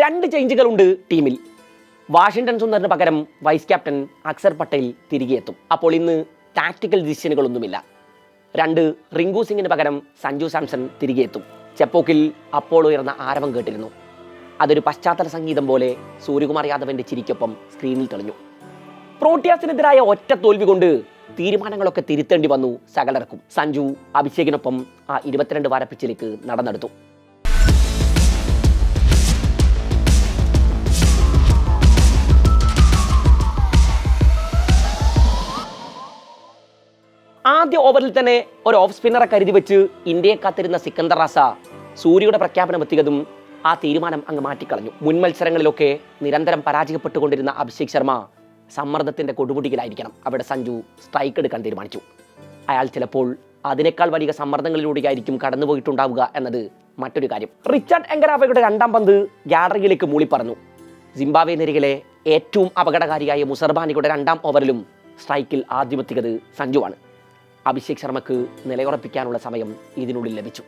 2 ചേഞ്ചുകളുണ്ട് ടീമിൽ. വാഷിംഗ്ടൺ സുന്ദറിന് പകരം vice captain Axar Patel തിരികെ എത്തും. അപ്പോൾ ഇന്ന് ടാക്ടിക്കൽ ഡിസിഷനുകളൊന്നുമില്ല. 2 റിങ്കു സിംഗിന് പകരം സഞ്ജു സാംസൺ തിരികെ എത്തും. ചെപ്പോക്കിൽ അപ്പോൾ ഉയർന്ന ആരവം കേട്ടിരുന്നു. അതൊരു പശ്ചാത്തല സംഗീതം പോലെ സൂര്യകുമാർ യാദവിന്റെ ചിരിക്കൊപ്പം സ്ക്രീനിൽ തെളിഞ്ഞു. പ്രോട്ടിയാസിനെതിരായ ഒറ്റ തോൽവി കൊണ്ട് തീരുമാനങ്ങളൊക്കെ തിരുത്തേണ്ടി വന്നു സകലർക്കും. സഞ്ജു അഭിഷേകിനൊപ്പം ആ 22 വാര പിച്ചിലേക്ക് നടന്നെടുത്തു. ആദ്യ ഓവറിൽ തന്നെ ഒരു ഓഫ് സ്പിന്നറെ കരുതി വെച്ച് ഇന്ത്യയെ കാത്തിരുന്ന സിക്കന്ദർ റാസ സൂര്യയുടെ പ്രഖ്യാപനം എത്തിയതും ആ തീരുമാനം അങ്ങ് മാറ്റിക്കളഞ്ഞു. മുൻ മത്സരങ്ങളിലൊക്കെ നിരന്തരം പരാജയപ്പെട്ടുകൊണ്ടിരുന്ന അഭിഷേക് ശർമ്മ സമ്മർദ്ദത്തിന്റെ കൊടുമുടിയിലായിരിക്കണം. അവിടെ സഞ്ജു സ്ട്രൈക്ക് എടുക്കാൻ തീരുമാനിച്ചു. അയാൾ ചിലപ്പോൾ അതിനേക്കാൾ വലിയ സമ്മർദ്ദങ്ങളിലൂടെയായിരിക്കും കടന്നുപോയിട്ടുണ്ടാവുക എന്നത് മറ്റൊരു കാര്യം. റിച്ചാർഡ് എങ്കരാവയുടെ 2ാം പന്ത് ഗാലറിയിലേക്ക് മൂളിപ്പറഞ്ഞു. സിംബാബ്വെ നിരയിലെ ഏറ്റവും അപകടകാരിയായ മുസർബാനിയുടെ 2ാം ഓവറിലും സ്ട്രൈക്കിൽ ആദ്യമെത്തിയത് സഞ്ജുവാണ്. അഭിഷേക് ശർമ്മക്ക് നിലയുറപ്പിക്കാനുള്ള സമയം ഇതിനുള്ളിൽ ലഭിച്ചു.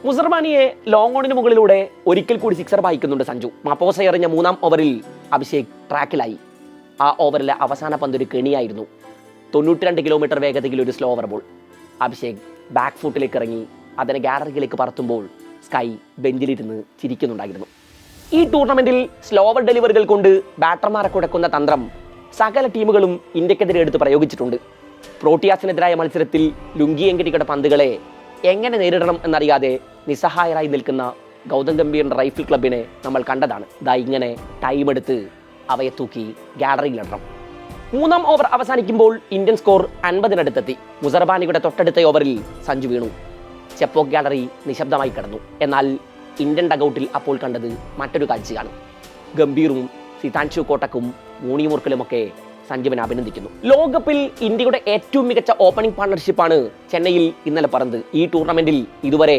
മുസർബാനിയെ ലോങ് ഓണിന് മുകളിലൂടെ ഒരിക്കൽ കൂടി സിക്സർ വായിക്കുന്നുണ്ട് സഞ്ജു. മപ്പോസ എറിഞ്ഞ 3ാം ഓവറിൽ അഭിഷേക് ട്രാക്കിലായി. ആ ഓവറിലെ അവസാന പന്ത് ഒരു കെണിയായിരുന്നു. 92 കിലോമീറ്റർ വേഗതയിൽ ഒരു slower ball. Abhishek back ഫുട്ടിലേക്ക് ഇറങ്ങി അതിനെ ഗാലറിയിലേക്ക് പറത്തുമ്പോൾ സ്കൈ ബെഞ്ചിലിരുന്ന് ചിരിക്കുന്നുണ്ടായിരുന്നു. ഈ ടൂർണമെന്റിൽ സ്ലോ ഓവർ ഡെലിവറികൾ കൊണ്ട് ബാറ്റർമാരെ കുഴക്കുന്ന തന്ത്രം സകല ടീമുകളും ഇന്ത്യക്കെതിരെ എടുത്ത് പ്രയോഗിച്ചിട്ടുണ്ട്. പ്രോട്ടിയാസിനെതിരായ മത്സരത്തിൽ ലുങ്കി എങ്കടിയുടെ പന്തുകളെ എങ്ങനെ നേരിടണം എന്നറിയാതെ നിസ്സഹായരായി നിൽക്കുന്ന ഗൗതം ഗംഭീറിന്റെ റൈഫിൾ ക്ലബിനെ നമ്മൾ കണ്ടതാണ്. ഇങ്ങനെ ടൈം എടുത്ത് അവയെ തൂക്കി ഗാലറിയിലിടണം. 3ാം ഓവർ അവസാനിക്കുമ്പോൾ ഇന്ത്യൻ സ്കോർ 50-നടുത്തെത്തി. മുസർബാനിയുടെ തൊട്ടടുത്ത ഓവറിൽ സഞ്ജു വീണു. ചെപ്പോക്ക് ഗാലറി നിശബ്ദമായി കിടന്നു. എന്നാൽ ഇന്ത്യൻ ഡഗൌട്ടിൽ അപ്പോൾ കണ്ടത് മറ്റൊരു കാഴ്ചയാണ്. ഗംഭീറും സിതാൻഷു കോട്ടക്കും മൂണി മുർക്കലുമൊക്കെ സഞ്ജുവിനെ അഭിനന്ദിക്കുന്നു. ലോകകപ്പിൽ ഇന്ത്യയുടെ ഏറ്റവും മികച്ച ഓപ്പണിംഗ് പാർട്ണർഷിപ്പാണ് ചെന്നൈയിൽ ഇന്നലെ പറഞ്ഞത്. ഈ ടൂർണമെന്റിൽ ഇതുവരെ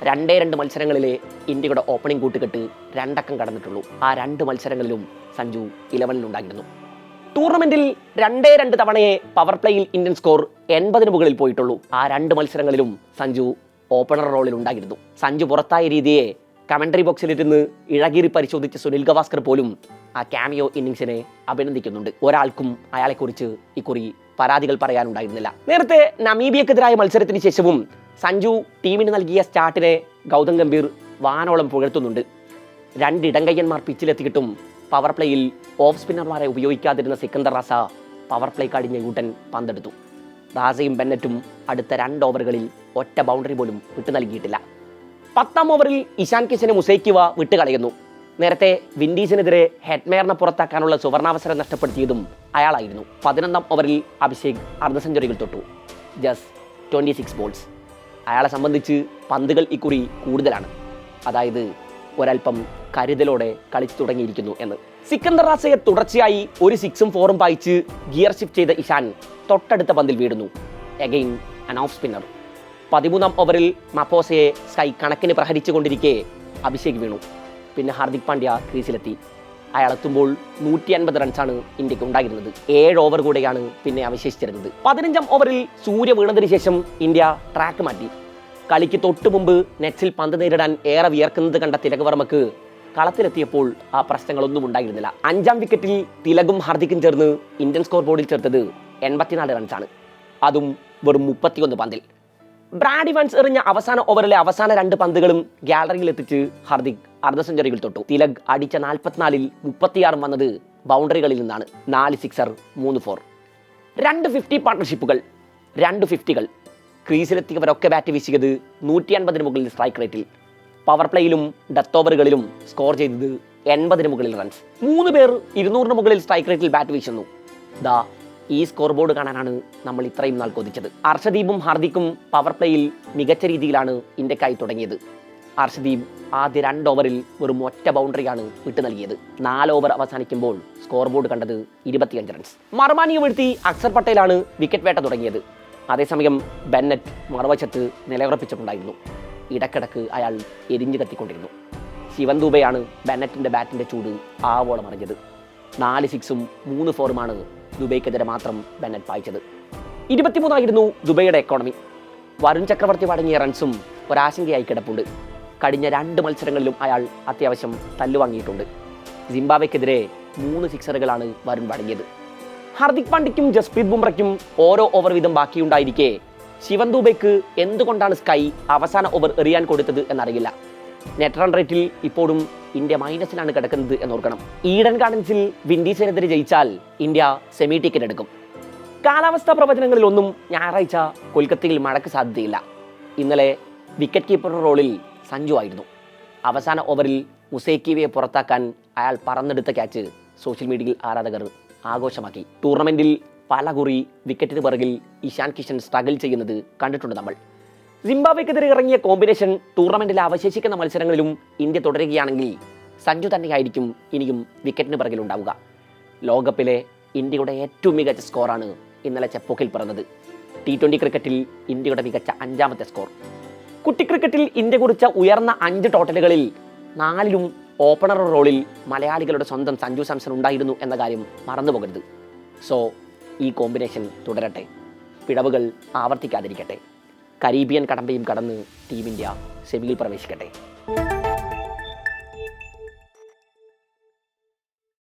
2 മത്സരങ്ങളിലെ ഇന്ത്യയുടെ ഓപ്പണിംഗ് കൂട്ടുകെട്ട് 2 അക്കം കടന്നിട്ടുള്ളൂ. ആ 2 മത്സരങ്ങളിലും സഞ്ജു 11 ഉണ്ടായിരുന്നു. ടൂർണമെന്റിൽ 2 തവണയെ പവർ പ്ലേയിൽ ഇന്ത്യൻ സ്കോർ 80 മുകളിൽ പോയിട്ടുള്ളൂ. ആ 2 മത്സരങ്ങളിലും സഞ്ജു ഓപ്പണർ റോളിൽ ഉണ്ടായിരുന്നു. സഞ്ജു പുറത്തായ രീതിയെ കമന്ററി ബോക്സിലിരുന്ന് ഇഴകീറി പരിശോധിച്ച സുനിൽ ഗവാസ്കർ പോലും ആ ക്യാമിയോ ഇന്നിംഗ്സിനെ അഭിനന്ദിക്കുന്നുണ്ട്. ഒരാൾക്കും അയാളെക്കുറിച്ച് ഇക്കുറി പരാതികൾ പറയാനുണ്ടായിരുന്നില്ല. നേരത്തെ നമീബിയക്കെതിരായ മത്സരത്തിന് ശേഷവും സഞ്ജു ടീമിന് നൽകിയ സ്റ്റാർട്ടിനെ ഗൗതം ഗംഭീർ വാനോളം പുകഴ്ത്തുന്നുണ്ട്. 2 ഇടങ്കയ്യന്മാർ പിച്ചിലെത്തിയിട്ടും പവർ പ്ലേയിൽ ഓഫ് സ്പിന്നർമാരെ ഉപയോഗിക്കാതിരുന്ന സിക്കന്ദർ റാസ പവർ പ്ലേ കടിഞ്ഞ യൂട്ടൻ പന്തെടുത്തു. റാസയും ബെന്നറ്റും അടുത്ത 2 ഓവറുകളിൽ ഒറ്റ ബൗണ്ടറി പോലും വിട്ടു നൽകിയിട്ടില്ല. 10ാം ഓവറിൽ ഇഷാൻ കിഷനെ മുസൈക്കിവ വിട്ടുകളയുന്നു. നേരത്തെ വിൻഡീസിനെതിരെ ഹെഡ്മേറിനെ പുറത്താക്കാനുള്ള സുവർണാവസരം നഷ്ടപ്പെടുത്തിയതും അയാളായിരുന്നു. 11ാം ഓവറിൽ അഭിഷേക് അർദ്ധ സെഞ്ചുറികൾ തൊട്ടു. Just 26 balls. അയാളെ സംബന്ധിച്ച് പന്തുകൾ ഇക്കുറി കൂടുതലാണ്. അതായത് ഒരൽപ്പം കരുതലോടെ കളിച്ചു തുടങ്ങിയിരിക്കുന്നു എന്ന്. സിക്കന്ദർ റാസയെ തുടർച്ചയായി ഒരു 6ഉം 4ഉം പായിച്ച് ഗിയർ ഷിഫ്റ്റ് ചെയ്ത ഇഷാൻ തൊട്ടടുത്ത പന്തിൽ വീടുന്നു. Again an off spinner. 13ാം ഓവറിൽ മപ്പോസയെ സ്കൈ കണക്കിന് പ്രഹരിച്ചുകൊണ്ടിരിക്കെ അഭിഷേക് വീണു. പിന്നെ ഹാർദിക് പാണ്ഡ്യ ക്രീസിലെത്തി. അയാളെത്തുമ്പോൾ 150 റൺസാണ് ഇന്ത്യക്ക് ഉണ്ടായിരുന്നത്. 7 ഓവർ കൂടെയാണ് പിന്നെ അവശേഷിച്ചിരുന്നത്. 15ാം ഓവറിൽ സൂര്യ വീണതിന് ശേഷം ഇന്ത്യ ട്രാക്ക് മാറ്റി. കളിക്ക് തൊട്ടു മുമ്പ് നെറ്റ്സിൽ പന്ത് നേരിടാൻ ഏറെ വിയർക്കുന്നത് കണ്ട തിലക് വർമ്മക്ക് കളത്തിലെത്തിയപ്പോൾ ആ പ്രശ്നങ്ങളൊന്നും ഉണ്ടായിരുന്നില്ല. 5ാം വിക്കറ്റിൽ തിലകും ഹാർദിക്കും ചേർന്ന് ഇന്ത്യൻ സ്കോർ ബോർഡിൽ ചേർത്തത് 84 റൺസാണ്. അതും വെറും 31 പന്തിൽ. ബ്രാഡ് ഇവാൻസ് എറിഞ്ഞ അവസാന ഓവറിലെ അവസാന 2 പന്തുകളും ഗാലറിയിൽ എത്തിച്ച് ഹാർദിക് അർദ്ധ സെഞ്ചുറികൾ തൊട്ടു. തിലക് അടിച്ച 44-ൽ 36 വന്നത് ബൗണ്ടറികളിൽ നിന്നാണ്. 4 സിക്സർ 3 4. 2 50 പാർട്ണർഷിപ്പുകൾ, 2 50കൾ. ക്രീസിലെത്തിയവരൊക്കെ ബാറ്റ് വീശിയത് 150-ന് മുകളിൽ സ്ട്രൈക്ക് റേറ്റിൽ. പവർ പ്ലേയിലും ഡെത്ത് ഓവറുകളിലും സ്കോർ ചെയ്തത് 80-ന് മുകളിൽ റൺസ്. 3 പേർ 200-ന് മുകളിൽ സ്ട്രൈക്ക് റേറ്റിൽ ബാറ്റ് വീശുന്നു. ഈ സ്കോർ ബോർഡ് കാണാനാണ് നമ്മൾ ഇത്രയും നാൾ കൊതിച്ചത്. അർഷദീപും ഹാർദിക്കും പവർ പ്ലേയിൽ മികച്ച രീതിയിലാണ് ഇന്ത്യക്കായി തുടങ്ങിയത്. അർഷദീപ് ആദ്യ 2 ഓവറിൽ വെറും ഒറ്റ ബൗണ്ടറിയാണ് വിട്ടു നൽകിയത്. 4 ഓവർ അവസാനിക്കുമ്പോൾ സ്കോർ ബോർഡ് കണ്ടത് 25 റൺസ്. മർമാനിയെ വീഴ്ത്തി അക്സർ പട്ടേലാണ് വിക്കറ്റ് വേട്ട തുടങ്ങിയത്. അതേസമയം ബെന്നറ്റ് മറുവശത്ത് നിലയുറപ്പിച്ചിട്ടുണ്ടായിരുന്നു. ഇടക്കിടക്ക് അയാൾ എരിഞ്ഞു കത്തിക്കൊണ്ടിരുന്നു. ശിവൻ ദുബെയാണ് ബെന്നറ്റിന്റെ ബാറ്റിന്റെ ചൂട് ആവോളം അറിഞ്ഞത്. 4 6ഉം 3 4ഉമാണ് ദുബൈക്കെതിരെ മാത്രം ബെന്നറ്റ് പായിച്ചത്. 23 ആയിരുന്നു ദുബൈയുടെ എക്കോണമി. വരുൺ ചക്രവർത്തി വഴങ്ങിയ റൺസും ഒരാശങ്കയായി കിടപ്പുണ്ട്. കഴിഞ്ഞ 2 മത്സരങ്ങളിലും അയാൾ അത്യാവശ്യം തല്ലുവാങ്ങിയിട്ടുണ്ട്. സിംബാബ്വെക്കെതിരെ 3 സിക്സറുകളാണ് വരുൺ വഴങ്ങിയത്. ഹാർദിക് പാണ്ഡ്യയ്ക്കും ജസ്പ്രീത് ബുംറയ്ക്കും ഓരോ ഓവർ വീതം ബാക്കിയുണ്ടായിരിക്കെ ശിവൻ ദുബെക്ക് എന്തുകൊണ്ടാണ് സ്കൈ അവസാന ഓവർ എറിയാൻ കൊടുത്തത് എന്നറിയില്ല. നെറ്റ് റൺ റേറ്റിൽ ഇപ്പോഴും ഇന്ത്യ മൈനസിലാണ് കിടക്കുന്നത് എന്നോർക്കണം. ഈഡൻ ഗാർഡൻസിൽ വിൻഡീസിനെതിരെ ജയിച്ചാൽ ഇന്ത്യ സെമി ടിക്കറ്റ് എടുക്കും. കാലാവസ്ഥാ പ്രവചനങ്ങളിലൊന്നും ഞായറാഴ്ച കൊൽക്കത്തയിൽ മഴയ്ക്ക് സാധ്യതയില്ല. ഇന്നലെ വിക്കറ്റ് കീപ്പറുടെ റോളിൽ സഞ്ജു ആയിരുന്നു. അവസാന ഓവറിൽ മുസൈക്കിവയെ പുറത്താക്കാൻ അയാൾ പറന്നെടുത്ത ക്യാച്ച് സോഷ്യൽ മീഡിയയിൽ ആരാധകർ ആഘോഷമാക്കി. ടൂർണമെന്റിൽ പല കുറി വിക്കറ്റിന് പിറകിൽ ഇഷാൻ കിഷൻ സ്ട്രഗിൾ ചെയ്യുന്നത് കണ്ടിട്ടുണ്ട് നമ്മൾ. സിംബാബ്വെക്കെതിരെ ഇറങ്ങിയ കോമ്പിനേഷൻ ടൂർണമെന്റിലെ അവശേഷിക്കുന്ന മത്സരങ്ങളിലും ഇന്ത്യ തുടരുകയാണെങ്കിൽ സഞ്ജു തന്നെയായിരിക്കും ഇനിയും വിക്കറ്റിന് പിറകിലുണ്ടാവുക. ലോകകപ്പിലെ ഇന്ത്യയുടെ ഏറ്റവും മികച്ച സ്കോറാണ് ഇന്നലെ ചെപ്പോക്കിൽ പിറന്നത്. T20 ക്രിക്കറ്റിൽ ഇന്ത്യയുടെ മികച്ച 5ാമത്തെ സ്കോർ. കുട്ടി ക്രിക്കറ്റിൽ ഇന്ത്യ കുറിച്ച ഉയർന്ന 5 ടോട്ടലുകളിൽ 4ലും ഓപ്പണർ റോളിൽ മലയാളികളുടെ സ്വന്തം സഞ്ജു സാംസൺ ഉണ്ടായിരുന്നു എന്ന കാര്യം മറന്നുപോകരുത്. സോ ഈ കോമ്പിനേഷൻ തുടരട്ടെ, പിഴവുകൾ ആവർത്തിക്കാതിരിക്കട്ടെ. കരീബിയൻ കടമ്പയും കടന്ന് ടീം ഇന്ത്യ സെമിയിൽ പ്രവേശിക്കട്ടെ.